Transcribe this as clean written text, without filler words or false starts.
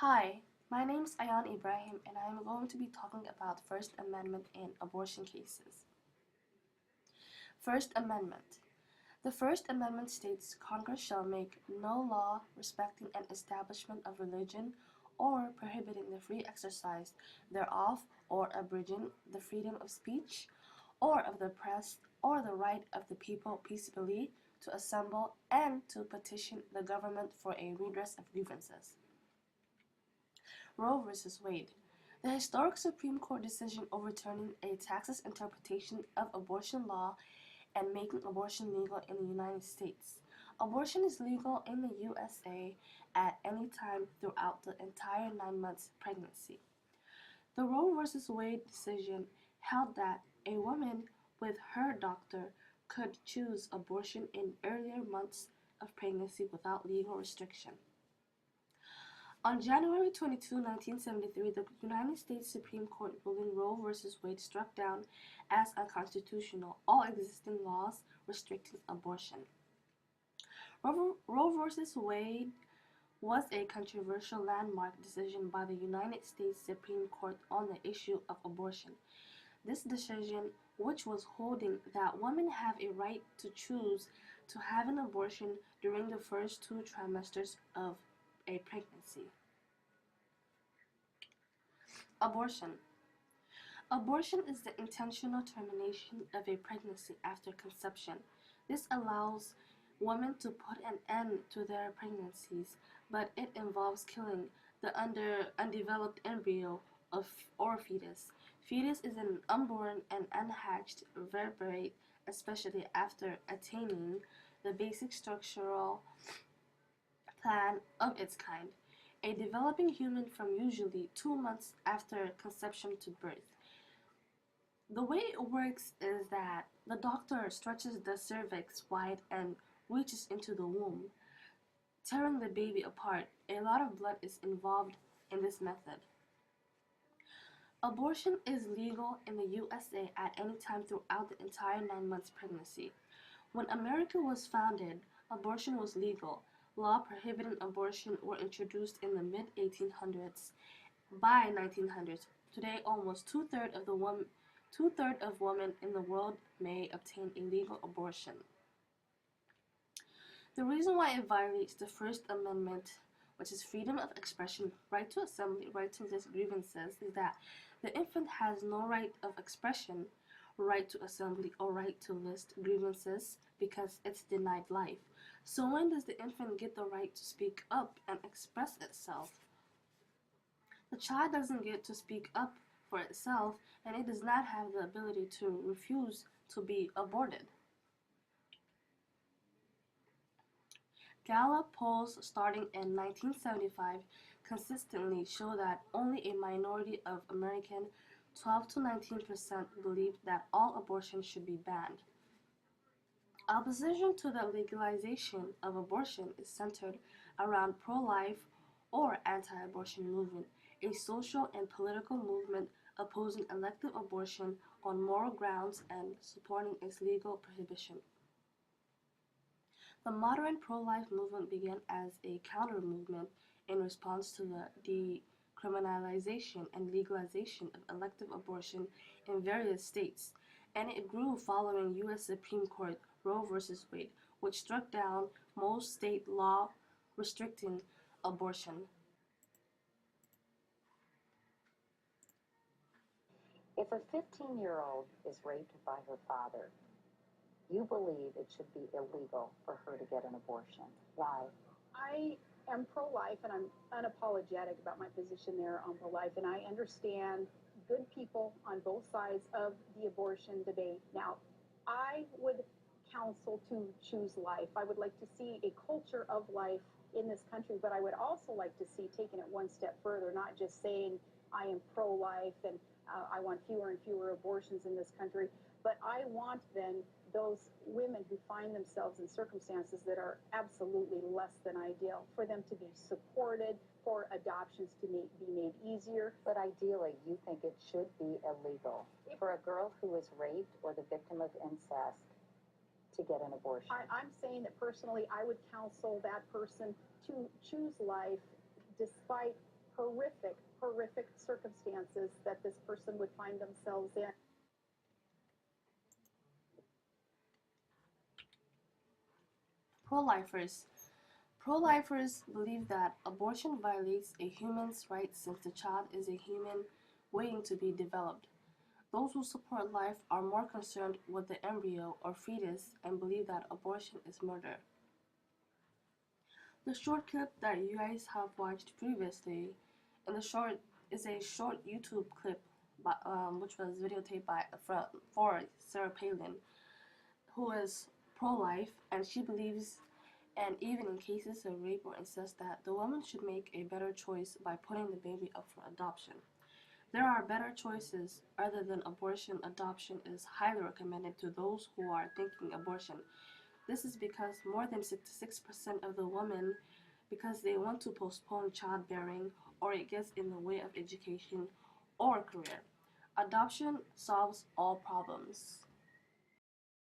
Hi, my name is Ayan Ibrahim and I am going to be talking about First Amendment in abortion cases. First Amendment. The First Amendment states Congress shall make no law respecting an establishment of religion or prohibiting the free exercise thereof or abridging the freedom of speech or of the press or the right of the people peaceably to assemble and to petition the government for a redress of grievances. Roe v. Wade. The historic Supreme Court decision overturning a Texas interpretation of abortion law and making abortion legal in the United States. Abortion is legal in the USA at any time throughout the entire 9 months pregnancy. The Roe v. Wade decision held that a woman with her doctor could choose abortion in earlier months of pregnancy without legal restriction. On January 22, 1973, the United States Supreme Court ruling Roe v. Wade struck down as unconstitutional all existing laws restricting abortion. Roe v. Wade was a controversial landmark decision by the United States Supreme Court on the issue of abortion. This decision, which was holding that women have a right to choose to have an abortion during the first 2 trimesters of a pregnancy. Abortion. Abortion is the intentional termination of a pregnancy after conception. This allows women to put an end to their pregnancies, but it involves killing the undeveloped embryo or fetus. Fetus is an unborn and unhatched vertebrate, especially after attaining the basic structural plan of its kind. A developing human from usually 2 months after conception to birth. The way it works is that the doctor stretches the cervix wide and reaches into the womb, tearing the baby apart. A lot of blood is involved in this method. Abortion is legal in the USA at any time throughout the entire 9 months pregnancy. When America was founded, abortion was legal. Law prohibiting abortion were introduced in the mid-1800s. By 1900s, today almost two-thirds of women in the world may obtain a legal abortion. The reason why it violates the First Amendment, which is freedom of expression, right to assembly, right to list grievances, is that the infant has no right of expression, right to assembly, or right to list grievances because it's denied life. So when does the infant get the right to speak up and express itself? The child doesn't get to speak up for itself, and it does not have the ability to refuse to be aborted. Gallup polls starting in 1975 consistently show that only a minority of Americans, 12 to 19%, believe that all abortion should be banned. Opposition to the legalization of abortion is centered around pro-life or anti-abortion movement, a social and political movement opposing elective abortion on moral grounds and supporting its legal prohibition. The modern pro-life movement began as a counter-movement in response to the decriminalization and legalization of elective abortion in various states, and it grew following U.S. Supreme Court Roe v. Wade, which struck down most state law restricting abortion. If a 15-year-old is raped by her father, you believe it should be illegal for her to get an abortion. Why? I am pro-life, and I'm unapologetic about my position there on pro-life, and I understand good people on both sides of the abortion debate. Now, I would counsel to choose life. I would like to see a culture of life in this country, but I would also like to see taking it one step further, not just saying I am pro-life and I want fewer and fewer abortions in this country, but I want then those women who find themselves in circumstances that are absolutely less than ideal, for them to be supported, for adoptions to be made easier. But ideally, you think it should be illegal for a girl who is raped or the victim of incest to get an abortion. I'm saying that personally, I would counsel that person to choose life despite horrific, horrific circumstances that this person would find themselves in. Pro-lifers. Pro-lifers believe that abortion violates a human's rights since the child is a human waiting to be developed. Those who support life are more concerned with the embryo or fetus and believe that abortion is murder. The short clip that you guys have watched previously, and the short is a short YouTube clip which was videotaped for Sarah Palin, who is pro-life, and she believes, and even in cases of rape or incest, that the woman should make a better choice by putting the baby up for adoption. There are better choices other than abortion. Adoption is highly recommended to those who are thinking abortion. This is because more than 66% of the women, because they want to postpone childbearing or it gets in the way of education or career. Adoption solves all problems.